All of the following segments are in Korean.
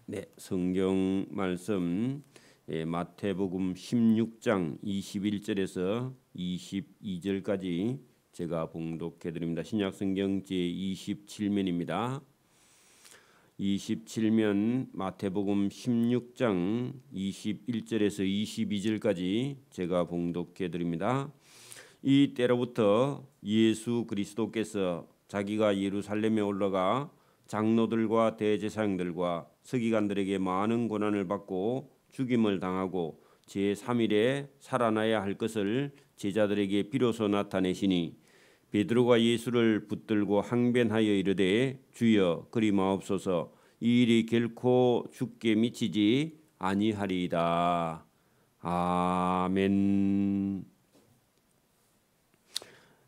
네, 성경 말씀 마태복음 16장 21절에서 22절까지 제가 봉독해 드립니다. 신약성경 제27면입니다. 27면 마태복음 16장 21절에서 22절까지 제가 봉독해 드립니다. 이 때로부터 예수 그리스도께서 자기가 예루살렘에 올라가 장로들과 대제사장들과 서기관들에게 많은 고난을 받고 죽임을 당하고 제3일에 살아나야 할 것을 제자들에게 비로소 나타내시니 베드로가 예수를 붙들고 항변하여 이르되 주여 그리 마옵소서 이 일이 결코 죽게 미치지 아니하리이다. 아멘.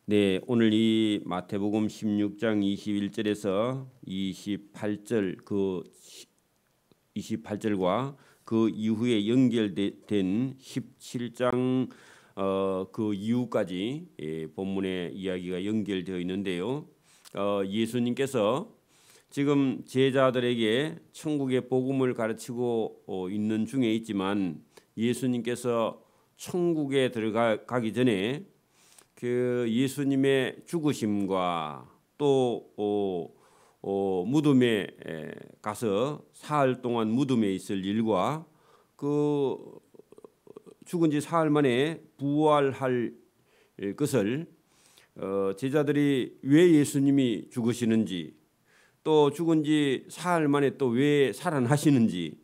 네, 오늘 이 마태복음 16장 21절에서 28절과 그 이후에 연결된 17장 그 이후까지 본문의 이야기가 연결되어 있는데요. 예수님께서 지금 제자들에게 천국의 복음을 가르치고 있는 중에 있지만 예수님께서 천국에 들어가기 전에 그 예수님의 죽으심과 또 무덤에 가서 사흘 동안 무덤에 있을 일과 그 죽은 지 사흘 만에 부활할 것을 제자들이 왜 예수님이 죽으시는지 또 죽은 지 사흘 만에 또 왜 살아나시는지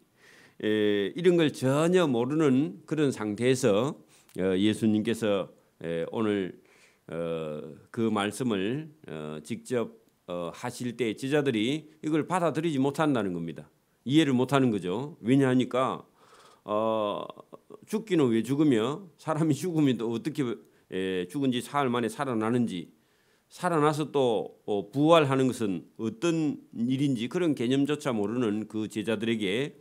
이런 걸 전혀 모르는 그런 상태에서 예수님께서 오늘 그 말씀을 직접 하실 때 제자들이 이걸 받아들이지 못한다는 겁니다. 이해를 못하는 거죠. 왜냐하니까 죽기는 왜 죽으며 사람이 죽으면 또 어떻게 죽은 지 사흘 만에 살아나는지 살아나서 또 부활하는 것은 어떤 일인지 그런 개념조차 모르는 그 제자들에게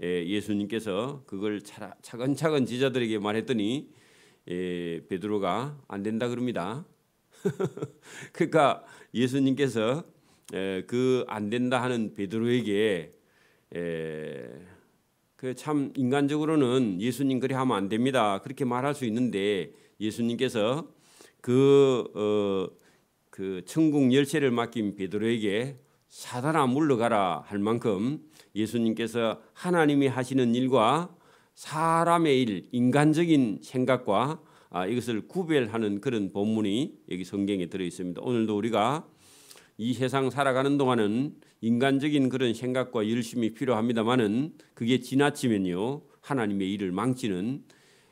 예수님께서 그걸 차근차근 제자들에게 말했더니 베드로가 안 된다 그럽니다. 그러니까 예수님께서 그 안 된다 하는 베드로에게 그 참 인간적으로는 예수님 그래 하면 안 됩니다 그렇게 말할 수 있는데 예수님께서 그 천국 열쇠를 맡긴 베드로에게 사단아 물러가라 할 만큼 예수님께서 하나님이 하시는 일과 사람의 일, 인간적인 생각과 이것을 구별하는 그런 본문이 여기 성경에 들어 있습니다. 오늘도 우리가 이 세상 살아가는 동안은 인간적인 그런 생각과 열심이 필요합니다만은 그게 지나치면요 하나님의 일을 망치는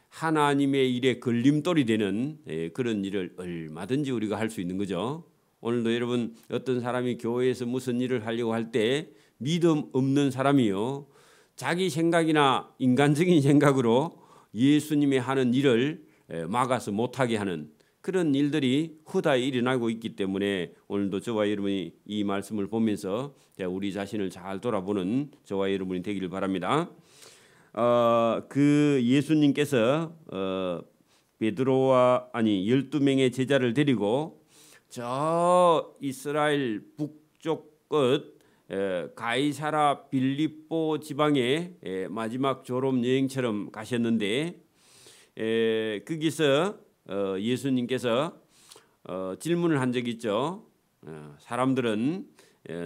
하나님의 일에 걸림돌이 되는 그런 일을 얼마든지 우리가 할 수 있는 거죠. 오늘도 여러분 어떤 사람이 교회에서 무슨 일을 하려고 할 때 믿음 없는 사람이요 자기 생각이나 인간적인 생각으로 예수님이 하는 일을 막아서 못하게 하는 그런 일들이 후다에 일어나고 있기 때문에 오늘도 저와 여러분이 이 말씀을 보면서 우리 자신을 잘 돌아보는 저와 여러분이 되기를 바랍니다. 그 예수님께서 베드로와 12명의 제자를 데리고 저 이스라엘 북쪽 끝 가이사라 빌립보 지방에 마지막 졸업 여행처럼 가셨는데 거기서 예수님께서 질문을 한 적이 있죠. 사람들은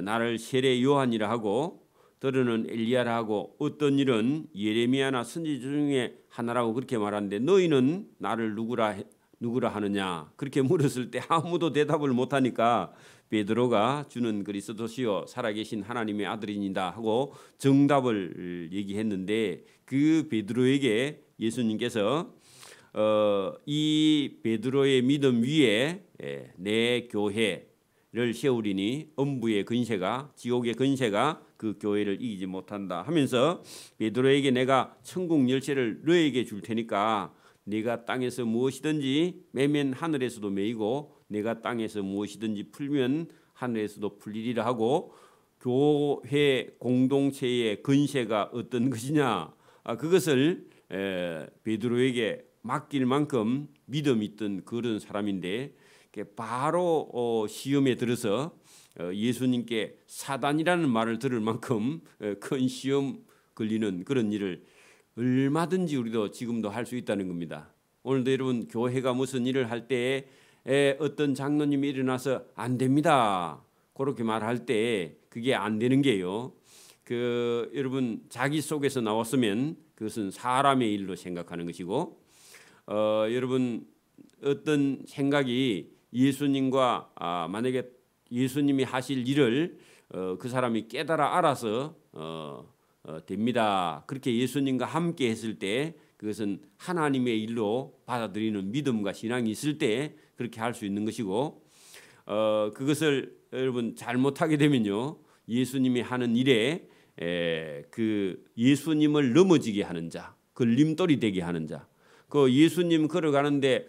나를 세례 요한이라 하고 더러는 엘리야라 하고 어떤 일은 예레미야나 선지자 중에 하나라고 그렇게 말하는데 너희는 나를 누구라 하느냐 그렇게 물었을 때 아무도 대답을 못하니까 베드로가 주는 그리스도시요 살아계신 하나님의 아들이니다 하고 정답을 얘기했는데 그 베드로에게 예수님께서 이 베드로의 믿음 위에 내 교회를 세우리니 엄부의 근세가 지옥의 근세가 그 교회를 이기지 못한다 하면서 베드로에게 내가 천국 열쇠를 너에게 줄 테니까 네가 땅에서 무엇이든지 매면 하늘에서도 매이고 내가 땅에서 무엇이든지 풀면 하늘에서도 풀리리라 하고 교회 공동체의 근세가 어떤 것이냐 그것을 베드로에게 맡길 만큼 믿음 있던 그런 사람인데 바로 시험에 들어서 예수님께 사단이라는 말을 들을 만큼 큰 시험 걸리는 그런 일을 얼마든지 우리도 지금도 할 수 있다는 겁니다. 오늘도 여러분 교회가 무슨 일을 할 때에 어떤 장로님이 일어나서 안 됩니다 그렇게 말할 때 그게 안 되는 게요. 여러분 자기 속에서 나왔으면 그것은 사람의 일로 생각하는 것이고 여러분 어떤 생각이 예수님과 만약에 예수님이 하실 일을 그 사람이 깨달아 알아서 됩니다. 그렇게 예수님과 함께 했을 때 그것은 하나님의 일로 받아들이는 믿음과 신앙이 있을 때 그렇게 할 수 있는 것이고 그것을 여러분 잘못하게 되면요 예수님이 하는 일에 그 예수님을 넘어지게 하는 자, 걸림돌이 되게 하는 자, 그 예수님 걸어가는데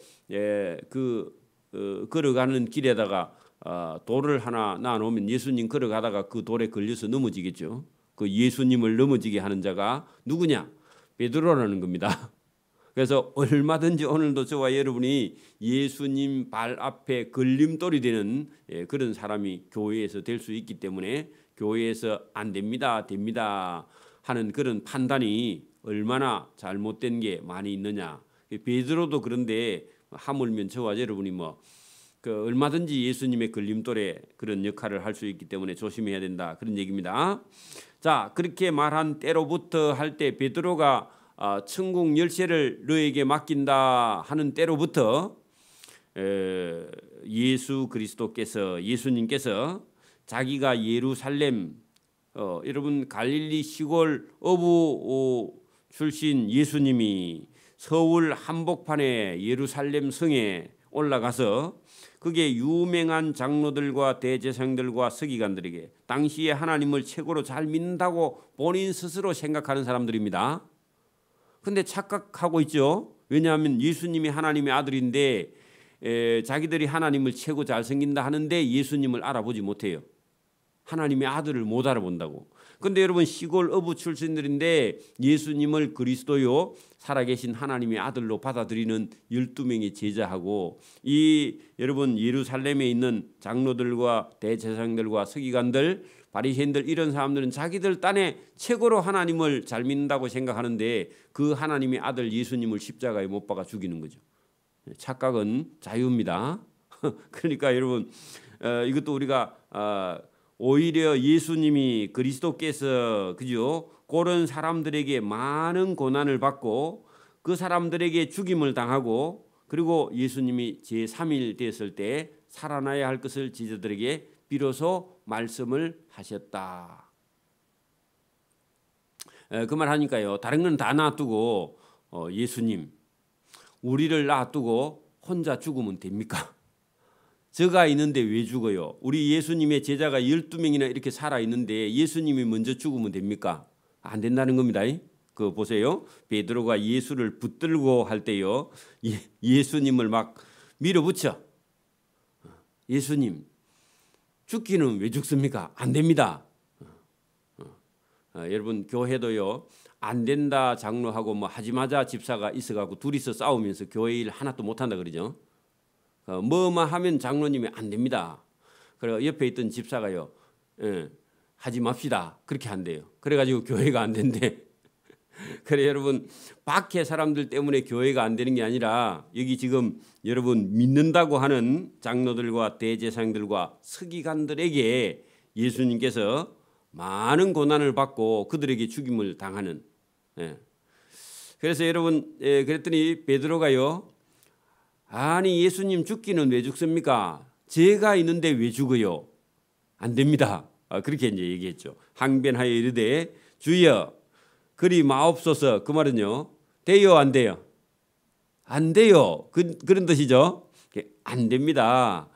걸어가는 길에다가 돌을 하나 놔놓으면 예수님 걸어가다가 그 돌에 걸려서 넘어지겠죠. 그 예수님을 넘어지게 하는 자가 누구냐? 베드로라는 겁니다. 그래서 얼마든지 오늘도 저와 여러분이 예수님 발 앞에 걸림돌이 되는 그런 사람이 교회에서 될 수 있기 때문에 교회에서 안 됩니다, 됩니다 하는 그런 판단이 얼마나 잘못된 게 많이 있느냐. 베드로도 그런데 하물며 저와 여러분이 얼마든지 예수님의 걸림돌에 그런 역할을 할 수 있기 때문에 조심해야 된다 그런 얘기입니다. 자, 그렇게 말한 때로부터 할 때 베드로가 천국 열쇠를 너에게 맡긴다 하는 때로부터 예수 그리스도께서 예수님께서 자기가 예루살렘 여러분 갈릴리 시골 어부 출신 예수님이 서울 한복판에 예루살렘 성에 올라가서 그게 유명한 장로들과 대제사장들과 서기관들에게 당시에 하나님을 최고로 잘 믿는다고 본인 스스로 생각하는 사람들입니다. 근데 착각하고 있죠. 왜냐하면 예수님이 하나님의 아들인데 자기들이 하나님을 최고 잘생긴다 하는데 예수님을 알아보지 못해요. 하나님의 아들을 못 알아본다고. 근데 여러분 시골 어부 출신들인데 예수님을 그리스도요 살아계신 하나님의 아들로 받아들이는 12명의 제자하고 여러분 예루살렘에 있는 장로들과 대제사장들과 서기관들 바리새인들 이런 사람들은 자기들 딴에 최고로 하나님을 잘 믿는다고 생각하는데 그 하나님의 아들 예수님을 십자가에 못 박아 죽이는 거죠. 착각은 자유입니다. 그러니까 여러분 이것도 우리가 오히려 예수님이 그리스도께서 그죠? 그런 사람들에게 많은 고난을 받고 그 사람들에게 죽임을 당하고 그리고 예수님이 제3일 됐을 때 살아나야 할 것을 제자들에게 비로소 말씀을 하셨다. 그 말 하니까요. 다른 건 다 놔두고 예수님 우리를 놔두고 혼자 죽으면 됩니까? 저가 있는데 왜 죽어요? 우리 예수님의 제자가 12명이나 이렇게 살아있는데 예수님이 먼저 죽으면 됩니까? 안 된다는 겁니다. 그거 보세요. 베드로가 예수를 붙들고 할 때요. 예수님을 막 밀어붙여. 예수님 죽기는 왜 죽습니까? 안 됩니다. 여러분 교회도요. 안 된다 장로하고 하지 마자 집사가 있어가지고 둘이서 싸우면서 교회 일 하나도 못한다 그러죠. 뭐만 하면 장로님이 안 됩니다. 그리고 옆에 있던 집사가요. 하지 맙시다. 그렇게 한대요. 그래가지고 교회가 안 된대. 그래 여러분 밖에 사람들 때문에 교회가 안 되는 게 아니라 여기 지금 여러분 믿는다고 하는 장로들과 대제사장들과 서기관들에게 예수님께서 많은 고난을 받고 그들에게 죽임을 당하는. 그래서 여러분 그랬더니 베드로가요. 아니 예수님 죽기는 왜 죽습니까? 제가 있는데 왜 죽어요? 안 됩니다. 그렇게 이제 얘기했죠. 항변하여 이르되 주여 그리 마옵소서. 그 말은요. 돼요 안 돼요? 안 돼요. 그런 뜻이죠. 안 됩니다.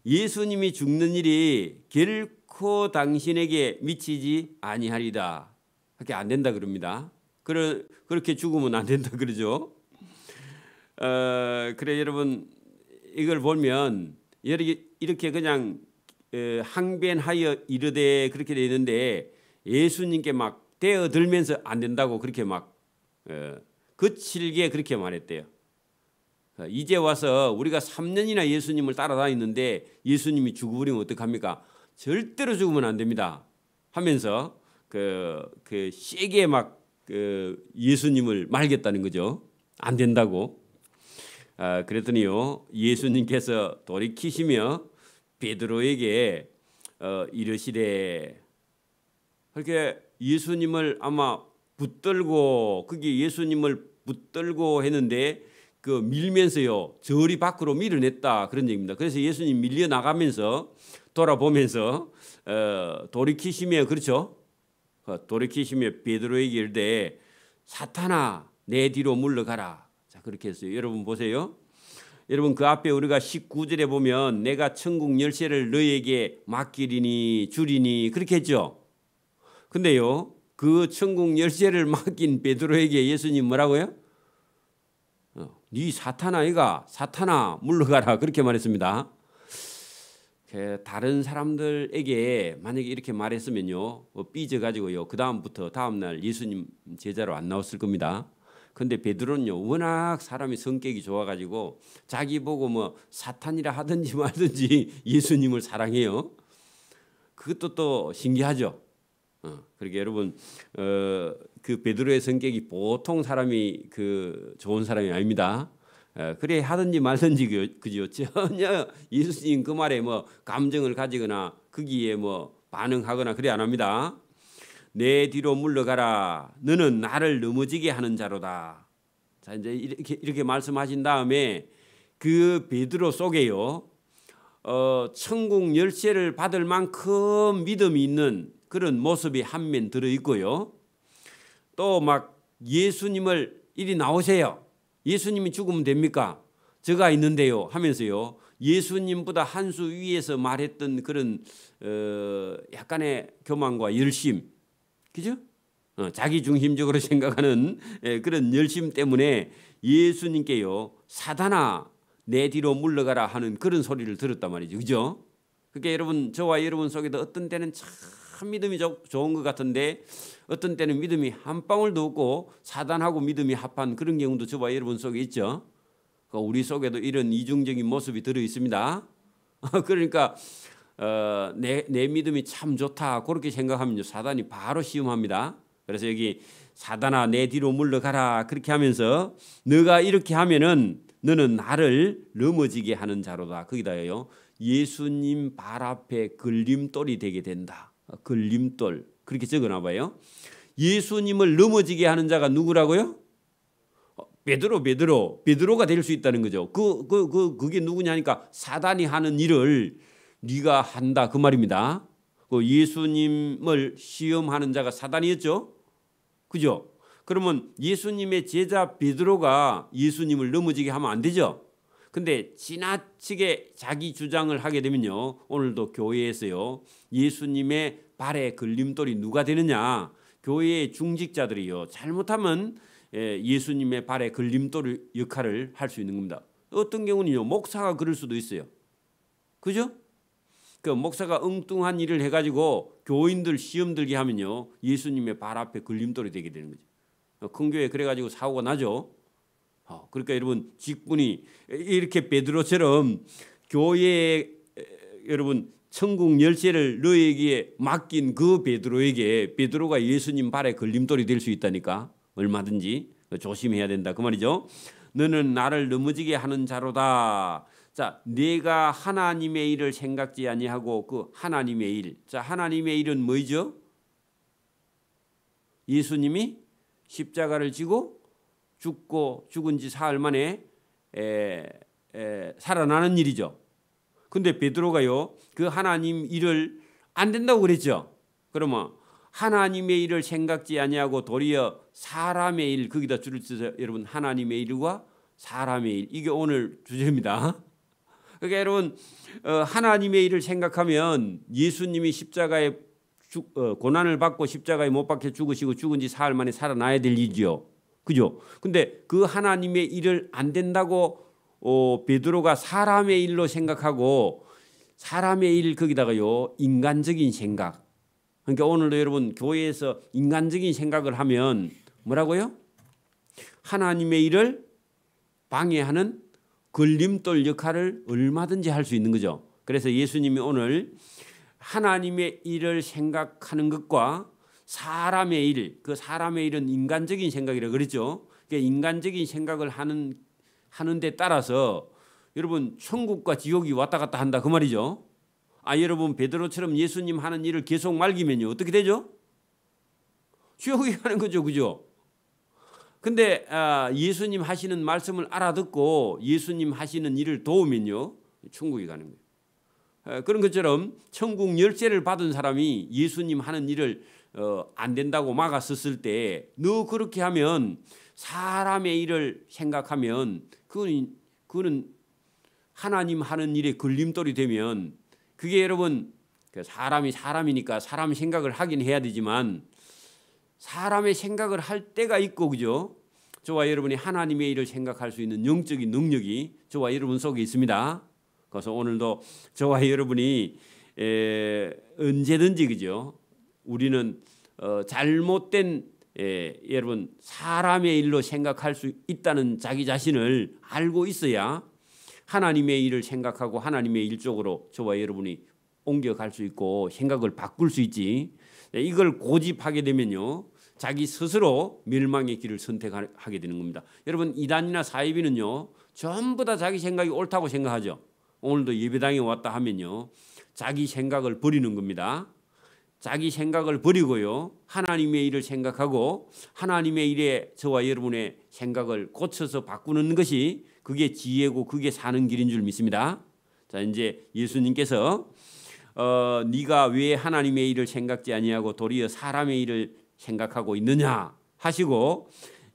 예수님이 죽는 일이 결코 당신에게 미치지 아니하리다. 그렇게 안 된다 그럽니다. 그렇게 죽으면 안 된다 그러죠. 그래 여러분 이걸 보면 이렇게 그냥 항변하여 이르되 그렇게 돼 있는데 예수님께 막 대어들면서 안 된다고 그렇게 막 거칠게 그렇게 말했대요. 이제 와서 우리가 3년이나 예수님을 따라다니는데 예수님이 죽어버리면 어떡합니까? 절대로 죽으면 안 됩니다 하면서 그 세게 막 예수님을 말겠다는 거죠. 안 된다고. 그랬더니요 예수님께서 돌이키시며 베드로에게 이르시되, 그렇게 예수님을 아마 붙들고, 그게 예수님을 붙들고 했는데 그 밀면서요 저리 밖으로 밀어냈다 그런 얘기입니다. 그래서 예수님 밀려 나가면서 돌아보면서 돌이키시며, 그렇죠? 돌이키시며 베드로에게 이르되 사탄아 내 뒤로 물러가라. 자, 그렇게 했어요. 여러분 보세요. 여러분 그 앞에 우리가 19절에 보면 내가 천국 열쇠를 너에게 맡기리니 주리니 그렇게 했죠. 근데요 그 천국 열쇠를 맡긴 베드로에게 예수님 뭐라고요? 네 사탄아이가, 사탄아 물러가라 그렇게 말했습니다. 다른 사람들에게 만약에 이렇게 말했으면요 삐져가지고요 그 다음부터 다음날 예수님 제자로 안 나왔을 겁니다. 근데 베드로는요 워낙 사람이 성격이 좋아가지고 자기 보고 뭐 사탄이라 하든지 말든지 예수님을 사랑해요. 그것도 또 신기하죠. 그러게 여러분 그 베드로의 성격이 보통 사람이 그 좋은 사람이 아닙니다. 그래 하든지 말든지 그죠. 전혀 예수님 그 말에 뭐 감정을 가지거나 거기에 뭐 반응하거나 그래 안 합니다. 내 뒤로 물러가라. 너는 나를 넘어지게 하는 자로다. 자 이제 이렇게 말씀하신 다음에 그 베드로 속에요 천국 열쇠를 받을 만큼 믿음이 있는 그런 모습이 한 면 들어 있고요. 또 막 예수님을 이리 나오세요. 예수님이 죽으면 됩니까? 저가 있는데요 하면서요 예수님보다 한 수 위에서 말했던 그런 약간의 교만과 열심, 그죠? 자기 중심적으로 생각하는 그런 열심 때문에 예수님께요 사단아 내 뒤로 물러가라 하는 그런 소리를 들었단 말이죠. 그죠? 그러니까 여러분 저와 여러분 속에도 어떤 때는 참 믿음이 좋은 것 같은데 어떤 때는 믿음이 한 방울도 없고 사단하고 믿음이 합한 그런 경우도 저와 여러분 속에 있죠. 우리 속에도 이런 이중적인 모습이 들어 있습니다. 그러니까 내 믿음이 참 좋다 그렇게 생각하면 사단이 바로 시험합니다. 그래서 여기 사단아 내 뒤로 물러가라 그렇게 하면서 너가 이렇게 하면은 너는 나를 넘어지게 하는 자로다. 거기다요 예수님 발 앞에 걸림돌이 되게 된다. 걸림돌 그렇게 적어놔 봐요. 예수님을 넘어지게 하는 자가 누구라고요? 베드로가 될 수 있다는 거죠. 그게 누구냐니까 사단이 하는 일을 네가 한다 그 말입니다. 예수님을 시험하는 자가 사단이었죠. 그죠? 그러면 예수님의 제자 베드로가 예수님을 넘어지게 하면 안 되죠. 근데 지나치게 자기 주장을 하게 되면요 오늘도 교회에서요 예수님의 발에 걸림돌이 누가 되느냐, 교회의 중직자들이요 잘못하면 예수님의 발에 걸림돌 역할을 할 수 있는 겁니다. 어떤 경우는요 목사가 그럴 수도 있어요. 그죠? 그 목사가 엉뚱한 일을 해가지고 교인들 시험 들게 하면요 예수님의 발 앞에 걸림돌이 되게 되는 거죠. 큰 교회 그래가지고 사고가 나죠. 그러니까 여러분 직분이 이렇게 베드로처럼 교회에 여러분 천국 열쇠를 너에게 맡긴 그 베드로가 예수님 발에 걸림돌이 될 수 있다니까. 얼마든지 조심해야 된다 그 말이죠. 너는 나를 넘어지게 하는 자로다. 자, 내가 하나님의 일을 생각지 아니하고 그 하나님의 일. 자, 하나님의 일은 뭐죠? 예수님이 십자가를 지고 죽고 죽은 지 사흘 만에 살아나는 일이죠. 근데 베드로가요 그 하나님 일을 안 된다고 그랬죠. 그러면 하나님의 일을 생각지 아니하고 도리어 사람의 일, 거기다 줄을 써서 여러분 하나님의 일과 사람의 일, 이게 오늘 주제입니다. 그러니까 여러분 하나님의 일을 생각하면 예수님이 십자가에 고난을 받고 십자가에 못 박혀 죽으시고 죽은 지 사흘 만에 살아나야 될 일이죠. 그죠? 근데 그 하나님의 일을 안 된다고 베드로가 사람의 일로 생각하고 사람의 일 거기다가요 인간적인 생각. 그러니까 오늘도 여러분 교회에서 인간적인 생각을 하면 뭐라고요? 하나님의 일을 방해하는 걸림돌 역할을 얼마든지 할 수 있는 거죠. 그래서 예수님이 오늘 하나님의 일을 생각하는 것과 사람의 일, 그 사람의 일은 인간적인 생각이라고 그랬죠. 그러니까 인간적인 생각을 하는 데 따라서 여러분 천국과 지옥이 왔다 갔다 한다 그 말이죠. 여러분 베드로처럼 예수님 하는 일을 계속 말기면요 어떻게 되죠? 지옥에 가는 거죠, 그죠? 근데 예수님 하시는 말씀을 알아듣고 예수님 하시는 일을 도우면요 천국에 가는 거예요. 그런 것처럼 천국 열쇠를 받은 사람이 예수님 하는 일을 안 된다고 막았었을 때 너 그렇게 하면 사람의 일을 생각하면 그거는 하나님 하는 일에 걸림돌이 되면 그게 여러분 사람이 사람이니까 사람 생각을 하긴 해야 되지만 사람의 생각을 할 때가 있고 그죠? 저와 여러분이 하나님의 일을 생각할 수 있는 영적인 능력이 저와 여러분 속에 있습니다. 그래서 오늘도 저와 여러분이 언제든지 그죠? 우리는 잘못된 여러분 사람의 일로 생각할 수 있다는 자기 자신을 알고 있어야 하나님의 일을 생각하고 하나님의 일 쪽으로 저와 여러분이 옮겨갈 수 있고 생각을 바꿀 수 있지. 이걸 고집하게 되면요 자기 스스로 멸망의 길을 선택하게 되는 겁니다. 여러분 이단이나 사이비는요 전부 다 자기 생각이 옳다고 생각하죠. 오늘도 예배당에 왔다 하면요 자기 생각을 버리는 겁니다. 자기 생각을 버리고요 하나님의 일을 생각하고 하나님의 일에 저와 여러분의 생각을 고쳐서 바꾸는 것이 그게 지혜고 그게 사는 길인 줄 믿습니다. 자 이제 예수님께서 네가 왜 하나님의 일을 생각지 아니하고 도리어 사람의 일을 생각하고 있느냐 하시고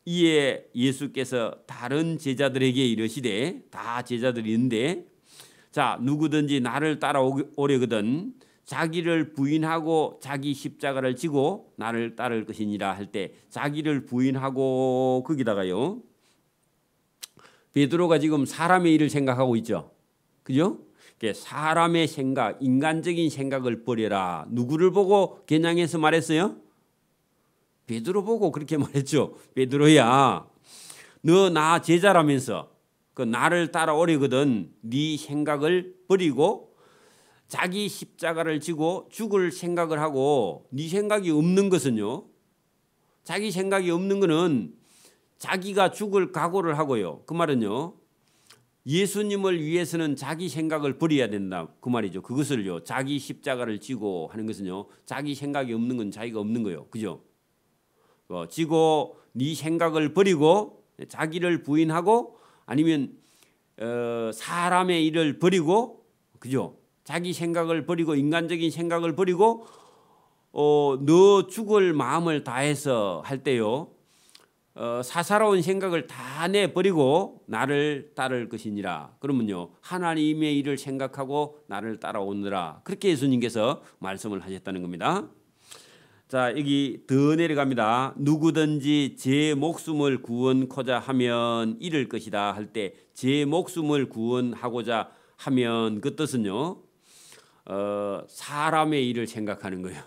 이에 예수께서 다른 제자들에게 이르시되 다 제자들이 있는데 자 누구든지 나를 따라오려거든 자기를 부인하고 자기 십자가를 지고 나를 따를 것이니라 할 때 자기를 부인하고 거기다가요 베드로가 지금 사람의 일을 생각하고 있죠. 그죠? 사람의 생각, 인간적인 생각을 버려라. 누구를 보고 겨냥해서 말했어요? 베드로 보고 그렇게 말했죠. 베드로야, 너 나 제자라면서 그 나를 따라오려거든 네 생각을 버리고 자기 십자가를 지고 죽을 생각을 하고 네 생각이 없는 것은요. 자기 생각이 없는 것은 자기가 죽을 각오를 하고요. 그 말은요. 예수님을 위해서는 자기 생각을 버려야 된다. 그 말이죠. 그것을요. 자기 십자가를 지고 하는 것은요. 자기 생각이 없는 건 자기가 없는 거예요. 그죠? 지고 네 생각을 버리고 자기를 부인하고 아니면 사람의 일을 버리고 그죠? 자기 생각을 버리고 인간적인 생각을 버리고 너 죽을 마음을 다해서 할 때요. 사사로운 생각을 다 내버리고 나를 따를 것이니라. 그러면요 하나님의 일을 생각하고 나를 따라오느라 그렇게 예수님께서 말씀을 하셨다는 겁니다. 자 여기 더 내려갑니다. 누구든지 제 목숨을 구원코자 하면 잃을 것이다 할 때 제 목숨을 구원하고자 하면 그 뜻은요 사람의 일을 생각하는 거예요.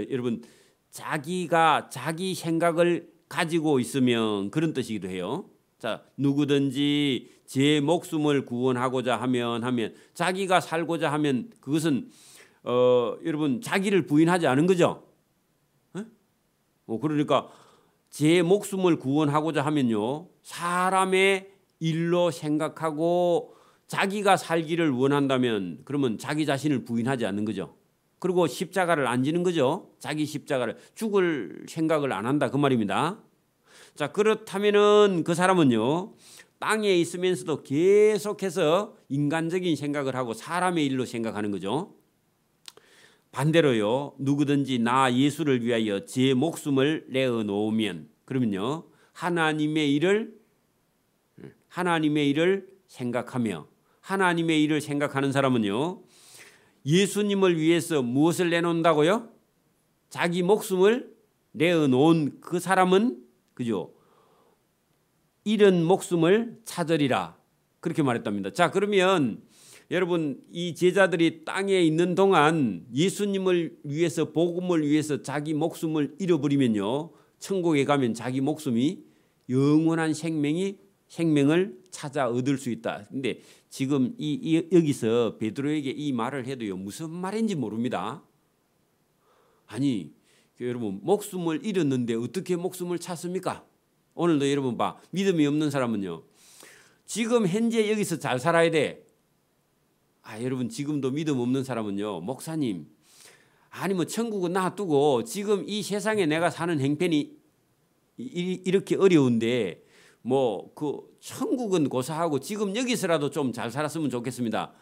여러분 자기가 자기 생각을 가지고 있으면 그런 뜻이기도 해요. 자, 누구든지 제 목숨을 구원하고자 하면 자기가 살고자 하면 그것은 여러분 자기를 부인하지 않은 거죠. 그러니까 제 목숨을 구원하고자 하면요 사람의 일로 생각하고 자기가 살기를 원한다면 그러면 자기 자신을 부인하지 않는 거죠. 그리고 십자가를 안 지는 거죠. 자기 십자가를 죽을 생각을 안 한다 그 말입니다. 자 그렇다면은 그 사람은요 땅에 있으면서도 계속해서 인간적인 생각을 하고 사람의 일로 생각하는 거죠. 반대로요 누구든지 나 예수를 위하여 제 목숨을 내어 놓으면 그러면요 하나님의 일을 생각하며 하나님의 일을 생각하는 사람은요 예수님을 위해서 무엇을 내놓는다고요? 자기 목숨을 내어놓은 그 사람은 그죠? 잃은 목숨을 찾으리라 그렇게 말했답니다. 자 그러면 여러분 이 제자들이 땅에 있는 동안 예수님을 위해서 복음을 위해서 자기 목숨을 잃어버리면요 천국에 가면 자기 목숨이 영원한 생명이 생명을 찾아 얻을 수 있다. 근데 지금 여기서 베드로에게 이 말을 해도요, 무슨 말인지 모릅니다. 아니, 여러분, 목숨을 잃었는데 어떻게 목숨을 찾습니까? 오늘도 여러분 믿음이 없는 사람은요, 지금 현재 여기서 잘 살아야 돼. 여러분, 지금도 믿음 없는 사람은요, 목사님, 아니 천국은 놔두고 지금 이 세상에 내가 사는 행편이 이렇게 어려운데 천국은 고사하고 지금 여기서라도 좀 잘 살았으면 좋겠습니다.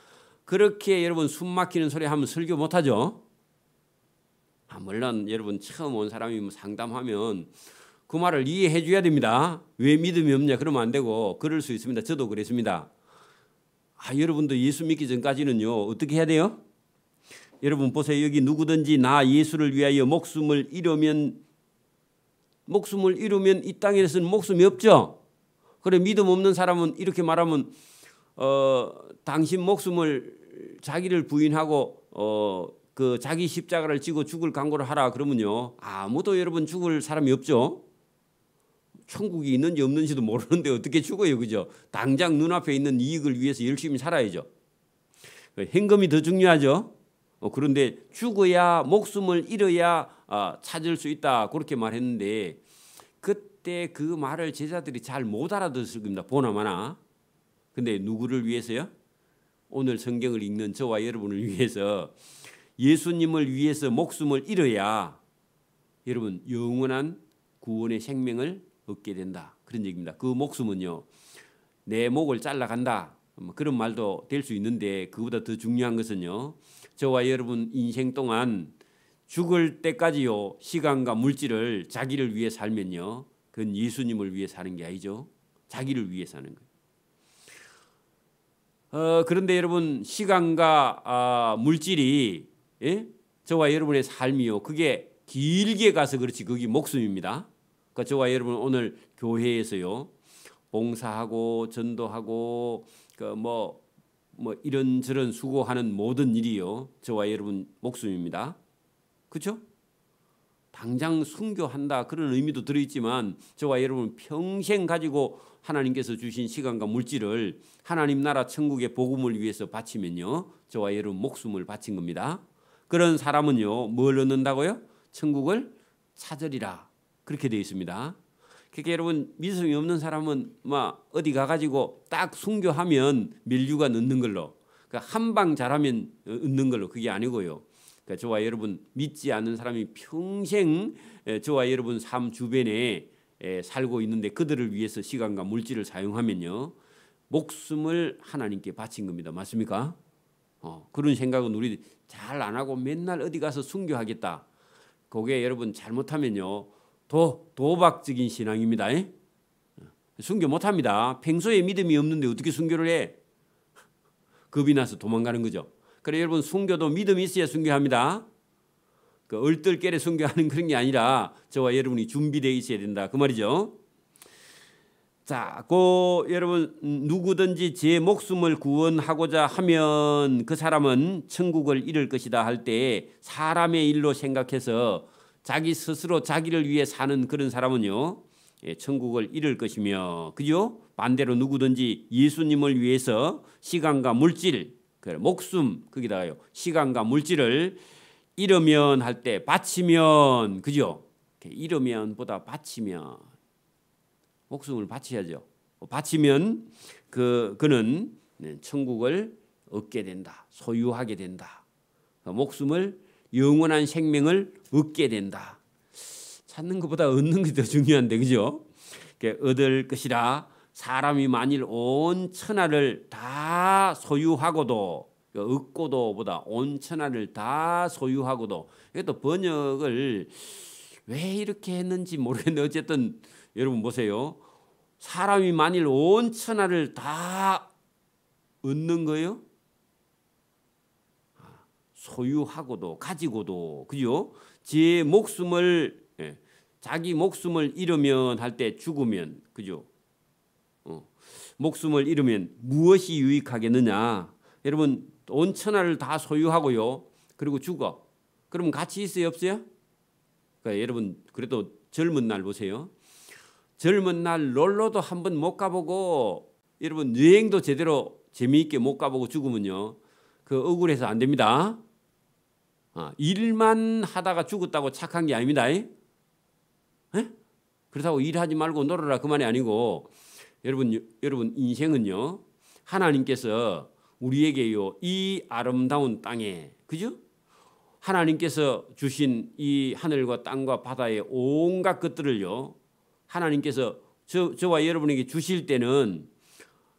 그렇게 여러분 숨 막히는 소리 하면 설교 못하죠. 물론 여러분 처음 온 사람이 상담하면 그 말을 이해해 줘야 됩니다. 왜 믿음이 없냐 그러면 안 되고, 그럴 수 있습니다. 저도 그랬습니다. 여러분도 예수 믿기 전까지는요, 어떻게 해야 돼요? 여러분 보세요. 여기 누구든지 나 예수를 위하여 목숨을 잃으면 이 땅에서는 목숨이 없죠. 그래, 믿음 없는 사람은 이렇게 말하면 당신 목숨을 자기를 부인하고 그 자기 십자가를 지고 죽을 각오를 하라 그러면요, 아무도 여러분 죽을 사람이 없죠. 천국이 있는지 없는지도 모르는데 어떻게 죽어요, 그죠? 당장 눈앞에 있는 이익을 위해서 열심히 살아야죠. 현금이 더 중요하죠. 그런데 죽어야, 목숨을 잃어야 찾을 수 있다, 그렇게 말했는데 그때 그 말을 제자들이 잘 못 알아들었을 겁니다. 보나마나. 근데 누구를 위해서요? 오늘 성경을 읽는 저와 여러분을 위해서, 예수님을 위해서 목숨을 잃어야 여러분 영원한 구원의 생명을 얻게 된다, 그런 얘기입니다. 그 목숨은요, 내 목을 잘라간다, 그런 말도 될 수 있는데, 그보다 더 중요한 것은요, 저와 여러분 인생 동안 죽을 때까지요, 시간과 물질을 자기를 위해 살면요, 그건 예수님을 위해 사는 게 아니죠. 자기를 위해 사는 거예요. 그런데 여러분, 시간과 물질이, 저와 여러분의 삶이요, 그게 길게 가서 그렇지 그게 목숨입니다. 그러니까 저와 여러분 오늘 교회에서요, 봉사하고 전도하고 이런저런 수고하는 모든 일이요, 저와 여러분 목숨입니다. 그렇죠? 당장 순교한다 그런 의미도 들어있지만, 저와 여러분 평생 가지고 하나님께서 주신 시간과 물질을 하나님 나라 천국의 복음을 위해서 바치면요, 저와 여러분 목숨을 바친 겁니다. 그런 사람은요, 뭘 얻는다고요? 천국을 찾으리라, 그렇게 되어 있습니다. 그러니까 여러분, 믿음이 없는 사람은 어디 가가지고 딱 순교하면 면류가 넣는 걸로, 그러니까 한 방 잘하면 얻는 걸로, 그게 아니고요. 그러니까 저와 여러분 믿지 않는 사람이 평생 저와 여러분 삶 주변에 살고 있는데, 그들을 위해서 시간과 물질을 사용하면요, 목숨을 하나님께 바친 겁니다. 맞습니까? 그런 생각은 우리 잘 안 하고 맨날 어디 가서 순교하겠다, 그게 여러분 잘못하면요, 도박적인 신앙입니다. 순교 못합니다. 평소에 믿음이 없는데 어떻게 순교를 해? 겁이 나서 도망가는 거죠. 그래 여러분, 순교도 믿음이 있어야 순교합니다. 그 얼떨결에 순교하는 그런 게 아니라 저와 여러분이 준비되어 있어야 된다, 그 말이죠. 자, 여러분, 누구든지 제 목숨을 구원하고자 하면 그 사람은 천국을 잃을 것이다 할 때, 사람의 일로 생각해서 자기 스스로 자기를 위해 사는 그런 사람은요, 천국을 잃을 것이며, 그죠? 반대로 누구든지 예수님을 위해서 시간과 물질, 목숨, 거기다가요, 시간과 물질을 잃으면 할 때, 바치면, 그죠? 잃으면보다 바치면, 목숨을 바쳐야죠. 바치면 그는 천국을 얻게 된다, 소유하게 된다, 목숨을, 영원한 생명을 얻게 된다. 찾는 것보다 얻는 게 더 중요한데, 그죠? 얻을 것이라 사람이 만일 온 천하를 다 소유하고도, 얻고도보다 온 천하를 다 소유하고도, 이것도 번역을 왜 이렇게 했는지 모르겠는데, 어쨌든 여러분 보세요. 사람이 만일 온 천하를 다 얻는 거예요? 소유하고도 가지고도, 그죠? 제 목숨을, 자기 목숨을 잃으면 할 때, 죽으면, 그죠? 목숨을 잃으면 무엇이 유익하겠느냐? 여러분, 온 천하를 다 소유하고요, 그리고 죽어. 그러면 가치 있어요, 없어요? 그러니까 여러분, 그래도 젊은 날 보세요. 젊은 날 놀러도 한번 못 가보고 여러분 여행도 제대로 재미있게 못 가보고 죽으면요, 그 억울해서 안 됩니다. 일만 하다가 죽었다고 착한 게 아닙니다. 에? 그렇다고 일하지 말고 놀아라 그만이 아니고, 여러분 인생은요, 하나님께서 우리에게요 이 아름다운 땅에, 그죠? 하나님께서 주신 이 하늘과 땅과 바다의 온갖 것들을요, 하나님께서 저와 여러분에게 주실 때는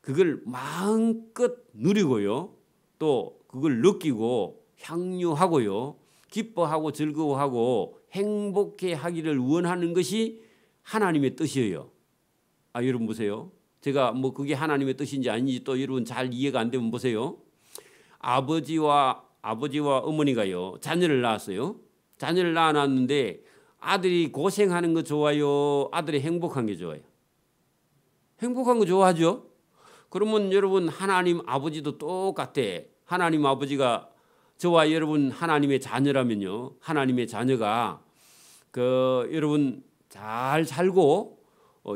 그걸 마음껏 누리고요, 또 그걸 느끼고 향유하고요, 기뻐하고 즐거워하고 행복해 하기를 원하는 것이 하나님의 뜻이에요. 여러분 보세요. 제가 뭐 그게 하나님의 뜻인지 아닌지 또 여러분 잘 이해가 안 되면 보세요. 아버지와 어머니가요 자녀를 낳았어요. 자녀를 낳아놨는데 아들이 고생하는 거 좋아요, 아들이 행복한 게 좋아요? 행복한 거 좋아하죠. 그러면 여러분 하나님 아버지도 똑같아. 하나님 아버지가 저와 여러분 하나님의 자녀라면요, 하나님의 자녀가 여러분 잘 살고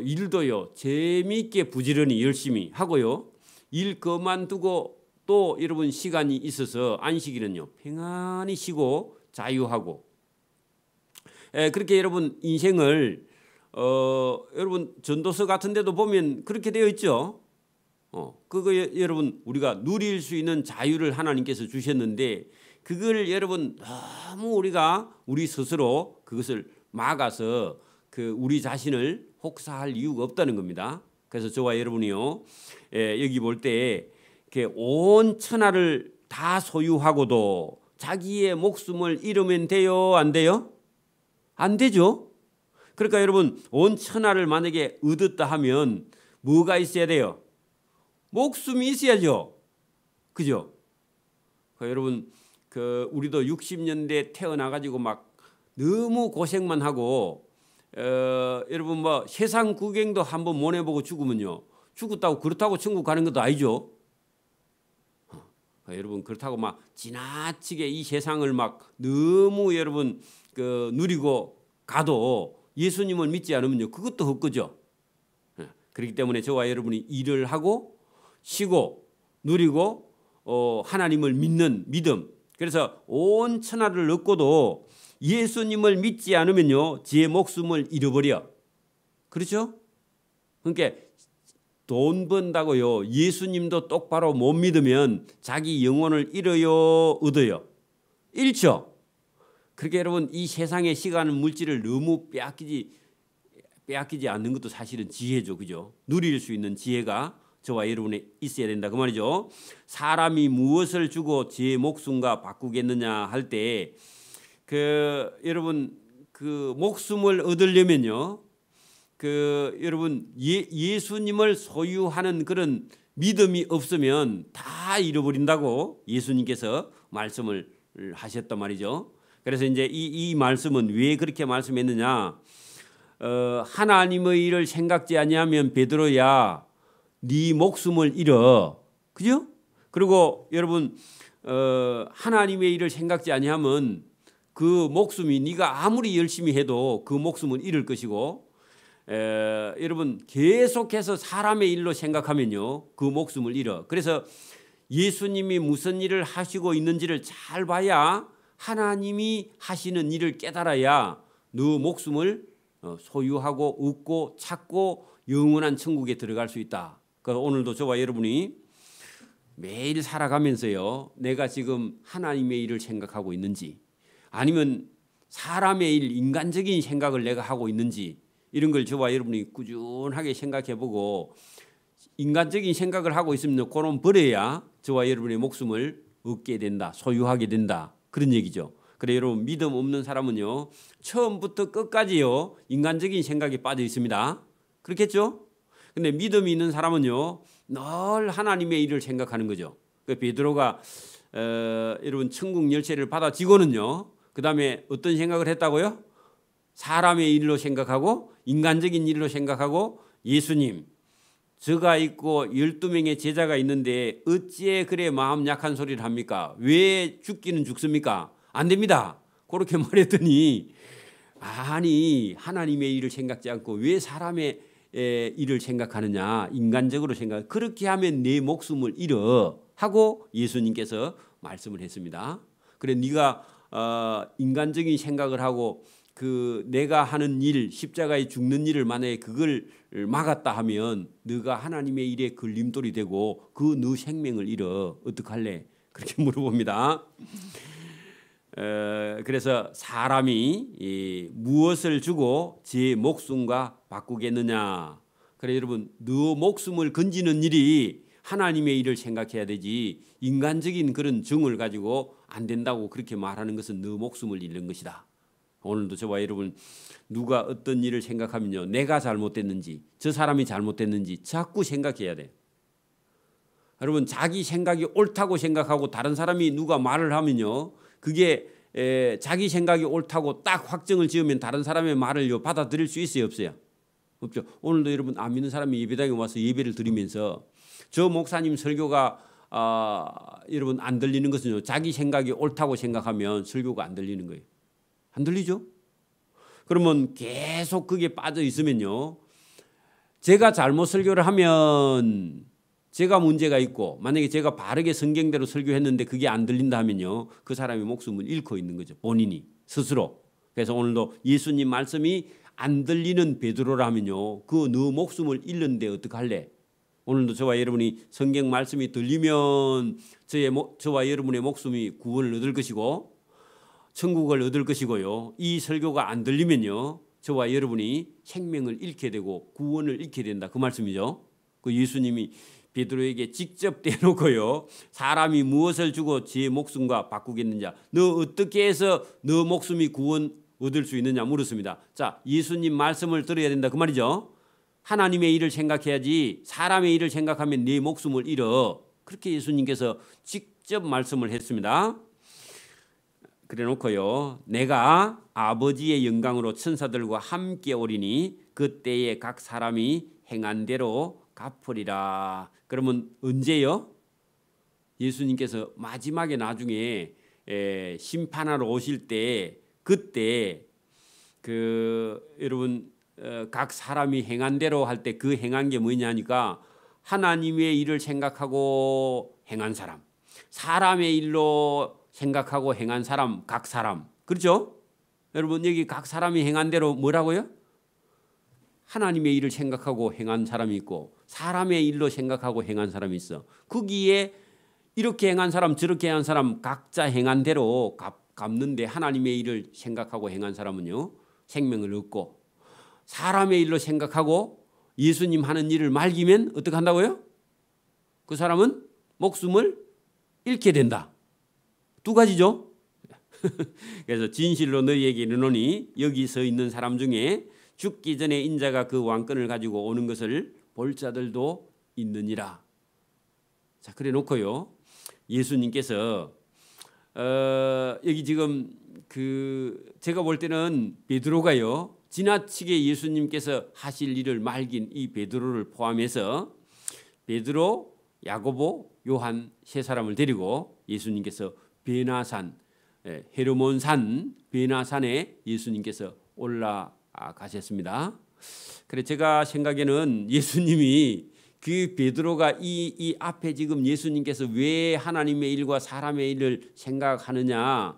일도요 재미있게 부지런히 열심히 하고요, 일 그만두고 또 여러분 시간이 있어서 안식일은요 평안히 쉬고 자유하고, 그렇게 여러분 인생을 여러분 전도서 같은 데도 보면 그렇게 되어 있죠. 그거 여러분 우리가 누릴 수 있는 자유를 하나님께서 주셨는데, 그걸 여러분 너무 우리 스스로 그것을 막아서 우리 자신을 혹사할 이유가 없다는 겁니다. 그래서 저와 여러분이요, 여기 볼 때 온 천하를 다 소유하고도 자기의 목숨을 잃으면 돼요, 안 돼요? 안 되죠. 그러니까 여러분 온 천하를 만약에 얻었다 하면 뭐가 있어야 돼요? 목숨이 있어야죠. 그죠? 여러분 우리도 60년대 태어나가지고 막 너무 고생만 하고 여러분 뭐 세상 구경도 한번 못 해보고 죽으면요, 죽었다고 그렇다고 천국 가는 것도 아니죠. 여러분 그렇다고 막 지나치게 이 세상을 막 너무 여러분 누리고 가도 예수님을 믿지 않으면요 그것도 헛거죠. 그렇기 때문에 저와 여러분이 일을 하고 쉬고 누리고 하나님을 믿는 믿음, 그래서 온 천하를 얻고도 예수님을 믿지 않으면요 제 목숨을 잃어버려. 그렇죠? 그러니까 돈 번다고요 예수님도 똑바로 못 믿으면 자기 영혼을 잃어요, 얻어요? 잃죠. 그렇게 여러분 이 세상의 시간은 물질을 너무 빼앗기지 않는 것도 사실은 지혜죠. 그죠? 누릴 수 있는 지혜가 저와 여러분에 있어야 된다 그 말이죠. 사람이 무엇을 주고 제 목숨과 바꾸겠느냐 할 때 여러분 목숨을 얻으려면요 여러분 예수님을 소유하는 그런 믿음이 없으면 다 잃어버린다고 예수님께서 말씀을 하셨단 말이죠. 그래서 이제 이 말씀은 왜 그렇게 말씀했느냐, 하나님의 일을 생각지 아니하면 베드로야 네 목숨을 잃어. 그죠? 그리고 여러분 하나님의 일을 생각지 아니하면 그 목숨이 네가 아무리 열심히 해도 그 목숨은 잃을 것이고, 여러분 계속해서 사람의 일로 생각하면요 그 목숨을 잃어. 그래서 예수님이 무슨 일을 하시고 있는지를 잘 봐야, 하나님이 하시는 일을 깨달아야 너 목숨을 소유하고 얻고 찾고 영원한 천국에 들어갈 수 있다. 그래서 오늘도 저와 여러분이 매일 살아가면서요 내가 지금 하나님의 일을 생각하고 있는지, 아니면 사람의 일, 인간적인 생각을 내가 하고 있는지, 이런 걸 저와 여러분이 꾸준하게 생각해보고 인간적인 생각을 하고 있으면 그런 버려야 저와 여러분의 목숨을 얻게 된다, 소유하게 된다, 그런 얘기죠. 그래 여러분 믿음 없는 사람은요 처음부터 끝까지요 인간적인 생각에 빠져 있습니다. 그렇겠죠? 근데 믿음이 있는 사람은요 늘 하나님의 일을 생각하는 거죠. 베드로가 여러분 천국 열쇠를 받아지고는요 그 다음에 어떤 생각을 했다고요? 사람의 일로 생각하고 인간적인 일로 생각하고, 예수님 저가 있고 12명의 제자가 있는데 어찌에 그래 마음 약한 소리를 합니까? 왜 죽기는 죽습니까? 안 됩니다. 그렇게 말했더니, 아니 하나님의 일을 생각지 않고 왜 사람의 일을 생각하느냐, 인간적으로 생각. 그렇게 하면 내 목숨을 잃어 하고 예수님께서 말씀을 했습니다. 그래 네가 인간적인 생각을 하고 그 내가 하는 일, 십자가에 죽는 일을 만약에 그걸 막았다 하면 네가 하나님의 일에 걸림돌이 되고 그 너 생명을 잃어. 어떡할래? 그렇게 물어봅니다. 그래서 사람이 무엇을 주고 제 목숨과 바꾸겠느냐. 그래 여러분, 너 목숨을 건지는 일이 하나님의 일을 생각해야 되지 인간적인 그런 정을 가지고 안 된다고 그렇게 말하는 것은 너 목숨을 잃는 것이다. 오늘도 저와 여러분 누가 어떤 일을 생각하면요, 내가 잘못됐는지 저 사람이 잘못됐는지 자꾸 생각해야 돼. 여러분 자기 생각이 옳다고 생각하고 다른 사람이 누가 말을 하면요, 그게 자기 생각이 옳다고 딱 확정을 지으면 다른 사람의 말을 받아들일 수 있어요, 없어요? 없죠. 오늘도 여러분 안 믿는 사람이 예배당에 와서 예배를 드리면서 저 목사님 설교가 여러분 안 들리는 것은요, 자기 생각이 옳다고 생각하면 설교가 안 들리는 거예요. 안 들리죠? 그러면 계속 그게 빠져 있으면요, 제가 잘못 설교를 하면 제가 문제가 있고 만약에 제가 바르게 성경대로 설교했는데 그게 안 들린다 하면요, 그 사람이 목숨을 잃고 있는 거죠. 본인이 스스로. 그래서 오늘도 예수님 말씀이 안 들리는 베드로라 하면요, 그 너 목숨을 잃는데 어떡할래? 오늘도 저와 여러분이 성경 말씀이 들리면 저와 여러분의 목숨이 구원을 얻을 것이고 천국을 얻을 것이고요, 이 설교가 안 들리면요 저와 여러분이 생명을 잃게 되고 구원을 잃게 된다, 그 말씀이죠. 그 예수님이 베드로에게 직접 대놓고요, 사람이 무엇을 주고 제 목숨과 바꾸겠느냐, 너 어떻게 해서 너 목숨이 구원 얻을 수 있느냐 물었습니다. 자, 예수님 말씀을 들어야 된다 그 말이죠. 하나님의 일을 생각해야지 사람의 일을 생각하면 네 목숨을 잃어. 그렇게 예수님께서 직접 말씀을 했습니다. 그래 놓고요, 내가 아버지의 영광으로 천사들과 함께 오리니 그때에 각 사람이 행한 대로 갚으리라. 그러면 언제요? 예수님께서 마지막에 나중에 심판하러 오실 때, 그때 여러분 각 사람이 행한 대로 할 때 그 행한 게 뭐냐 하니까 하나님의 일을 생각하고 행한 사람, 사람의 일로 생각하고 행한 사람, 각 사람. 그렇죠? 여러분 여기 각 사람이 행한 대로 뭐라고요? 하나님의 일을 생각하고 행한 사람이 있고 사람의 일로 생각하고 행한 사람이 있어. 거기에 이렇게 행한 사람 저렇게 행한 사람 각자 행한 대로 갚는데, 하나님의 일을 생각하고 행한 사람은요 생명을 얻고, 사람의 일로 생각하고 예수님 하는 일을 말기면 어떻게 한다고요? 그 사람은 목숨을 잃게 된다. 두 가지죠. 그래서 진실로 너희에게 이르노니 여기 서 있는 사람 중에 죽기 전에 인자가 그 왕권을 가지고 오는 것을 볼 자들도 있느니라. 자, 그래 놓고요, 예수님께서 여기 지금 제가 볼 때는 베드로가요, 지나치게 예수님께서 하실 일을 말긴 이 베드로를 포함해서 베드로, 야고보, 요한 세 사람을 데리고 예수님께서 베나산, 헤르몬산 베나산에 예수님께서 올라가셨습니다. 그래 제가 생각에는 예수님이 그 베드로가 이 앞에 지금 예수님께서 왜 하나님의 일과 사람의 일을 생각하느냐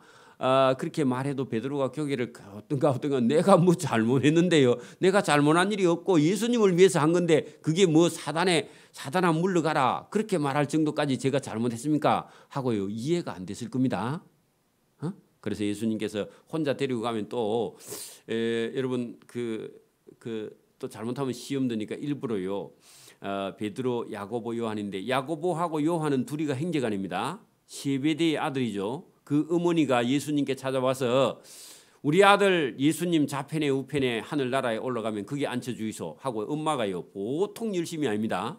그렇게 말해도 베드로가 교계를 어떤가 내가 뭐 잘못했는데요, 내가 잘못한 일이 없고 예수님을 위해서 한 건데 그게 뭐 사단아 물러가라 그렇게 말할 정도까지 제가 잘못했습니까 하고요 이해가 안 됐을 겁니다. 그래서 예수님께서 혼자 데리고 가면 또 여러분 또 잘못하면 시험 드니까 일부러요 베드로, 야고보, 요한인데 야고보하고 요한은 둘이가 형제간입니다. 세베대의 아들이죠. 그 어머니가 예수님께 찾아와서 우리 아들 예수님 좌편에 우편에 하늘나라에 올라가면 거기 앉혀주이소 하고 엄마가요 보통 열심이 아닙니다.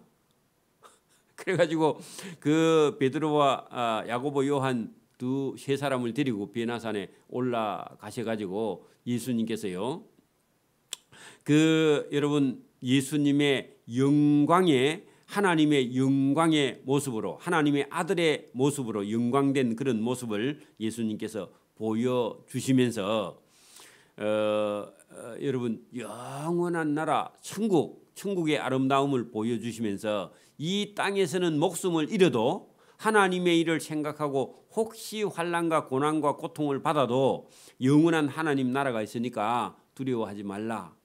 그래가지고 그 베드로와 야고보, 요한 세 사람을 데리고 베나산에 올라가셔가지고 예수님께서요 여러분 예수님의 영광에 하나님의 영광의 모습으로 하나님의 아들의 모습으로 영광된 그런 모습을 예수님께서 보여주시면서 여러분 영원한 나라 천국 천국의 아름다움을 보여주시면서 이 땅에서는 목숨을 잃어도 하나님의 일을 생각하고 혹시 환난과 고난과 고통을 받아도 영원한 하나님 나라가 있으니까 두려워하지 말라.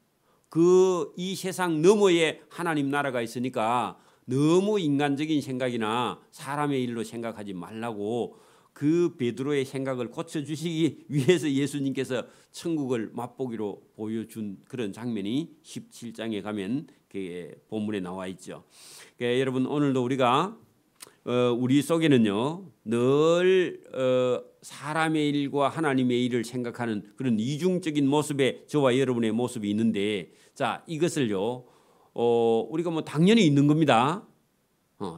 이 세상 너머에 하나님 나라가 있으니까 너무 인간적인 생각이나 사람의 일로 생각하지 말라고 그 베드로의 생각을 고쳐주시기 위해서 예수님께서 천국을 맛보기로 보여준 그런 장면이 17장에 가면 본문에 나와 있죠. 그러니까 여러분 오늘도 우리가 우리 속에는요 늘 사람의 일과 하나님의 일을 생각하는 그런 이중적인 모습의 저와 여러분의 모습이 있는데, 자 이것을요 우리가 뭐 당연히 있는 겁니다.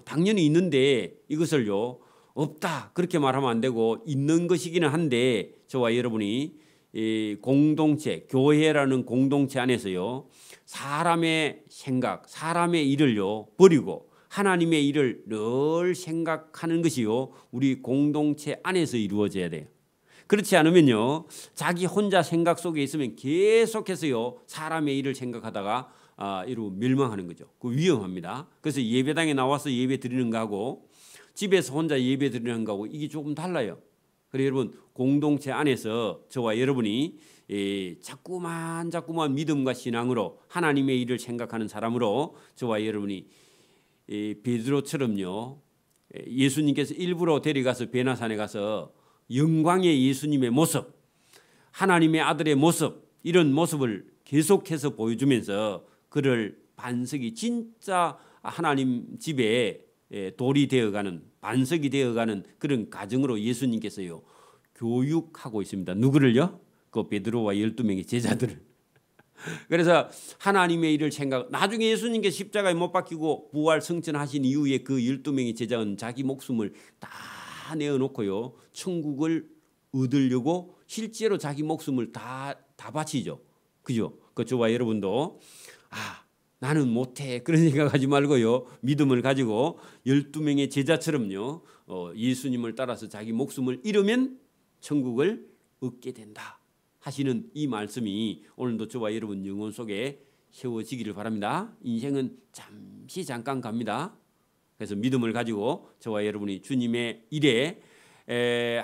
당연히 있는데 이것을요 없다 그렇게 말하면 안 되고 있는 것이기는 한데, 저와 여러분이 이 공동체, 교회라는 공동체 안에서요 사람의 생각, 사람의 일을요 버리고 하나님의 일을 늘 생각하는 것이요 우리 공동체 안에서 이루어져야 돼요. 그렇지 않으면요 자기 혼자 생각 속에 있으면 계속해서요 사람의 일을 생각하다가 이루 멸망하는 거죠. 그 위험합니다. 그래서 예배당에 나와서 예배 드리는 거하고 집에서 혼자 예배 드리는 거하고 이게 조금 달라요. 그래서 여러분 공동체 안에서 저와 여러분이 자꾸만 믿음과 신앙으로 하나님의 일을 생각하는 사람으로 저와 여러분이 베드로처럼요 예수님께서 일부러 데려가서 베나산에 가서 영광의 예수님의 모습, 하나님의 아들의 모습, 이런 모습을 계속해서 보여주면서 그를 반석이 진짜 하나님 집에 돌이 되어가는, 반석이 되어가는 그런 가정으로 예수님께서요 교육하고 있습니다. 누구를요? 그 베드로와 12명의 제자들을. 그래서 하나님의 일을 생각, 나중에 예수님께서 십자가에 못 박히고 부활 승천하신 이후에 그 12명의 제자는 자기 목숨을 다 내어놓고요 천국을 얻으려고 실제로 자기 목숨을 다 바치죠. 그죠? 그 저와 여러분도 나는 못해 그런 생각하지 말고요 믿음을 가지고 12명의 제자처럼요 예수님을 따라서 자기 목숨을 잃으면 천국을 얻게 된다 하시는 이 말씀이 오늘도 저와 여러분 영혼 속에 세워지기를 바랍니다. 인생은 잠깐 갑니다. 그래서 믿음을 가지고 저와 여러분이 주님의 일에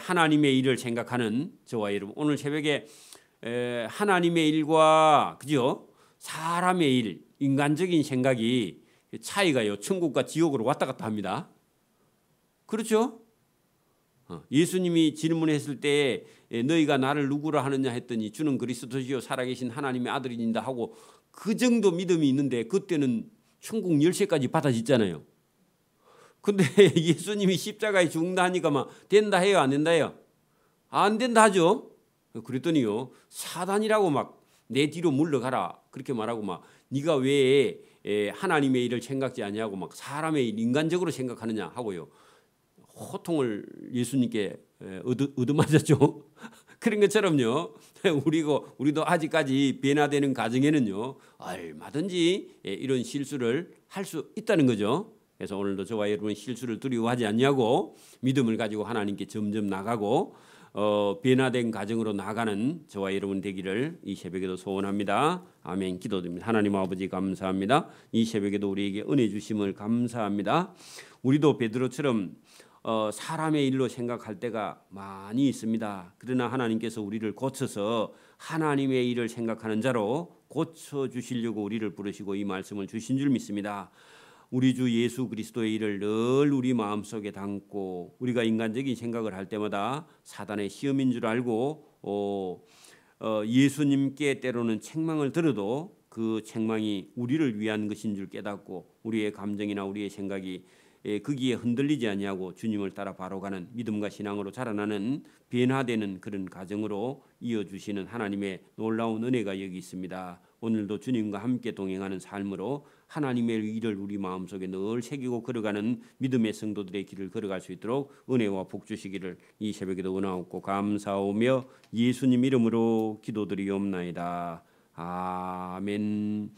하나님의 일을 생각하는 저와 여러분, 오늘 새벽에 하나님의 일과 그죠? 사람의 일, 인간적인 생각이 차이가요 천국과 지옥으로 왔다 갔다 합니다. 그렇죠? 예수님이 질문했을 때 너희가 나를 누구라 하느냐 했더니 주는 그리스도시요 살아계신 하나님의 아들이다 하고 그 정도 믿음이 있는데 그때는 천국 열쇠까지 받아졌잖아요. 근데 예수님이 십자가에 죽는다 하니까 막 된다 해요 안 된다 해요? 안 된다 하죠. 그랬더니요 사단이라고 막 내 뒤로 물러가라 그렇게 말하고 막 네가 왜 하나님의 일을 생각지 아니하고 막 사람의 일 인간적으로 생각하느냐 하고요 호통을 예수님께 얻어맞았죠. 그런 것처럼요 우리도 아직까지 변화되는 과정에는요 얼마든지 이런 실수를 할 수 있다는 거죠. 그래서 오늘도 저와 여러분 실수를 두려워하지 않냐고 믿음을 가지고 하나님께 점점 나가고 변화된 가정으로 나가는 저와 여러분 되기를 이 새벽에도 소원합니다. 아멘. 기도드립니다. 하나님 아버지 감사합니다. 이 새벽에도 우리에게 은혜 주심을 감사합니다. 우리도 베드로처럼 사람의 일로 생각할 때가 많이 있습니다. 그러나 하나님께서 우리를 고쳐서 하나님의 일을 생각하는 자로 고쳐주시려고 우리를 부르시고 이 말씀을 주신 줄 믿습니다. 우리 주 예수 그리스도의 일을 늘 우리 마음속에 담고 우리가 인간적인 생각을 할 때마다 사단의 시험인 줄 알고 예수님께 때로는 책망을 들어도 그 책망이 우리를 위한 것인 줄 깨닫고 우리의 감정이나 우리의 생각이 거기에 흔들리지 아니하고 주님을 따라 바로 가는 믿음과 신앙으로 자라나는 변화되는 그런 가정으로 이어주시는 하나님의 놀라운 은혜가 여기 있습니다. 오늘도 주님과 함께 동행하는 삶으로 하나님의 일을 우리 마음속에 늘 새기고 걸어가는 믿음의 성도들의 길을 걸어갈 수 있도록 은혜와 복 주시기를 이 새벽에도 원하옵고 감사하며 예수님 이름으로 기도드리옵나이다. 아멘.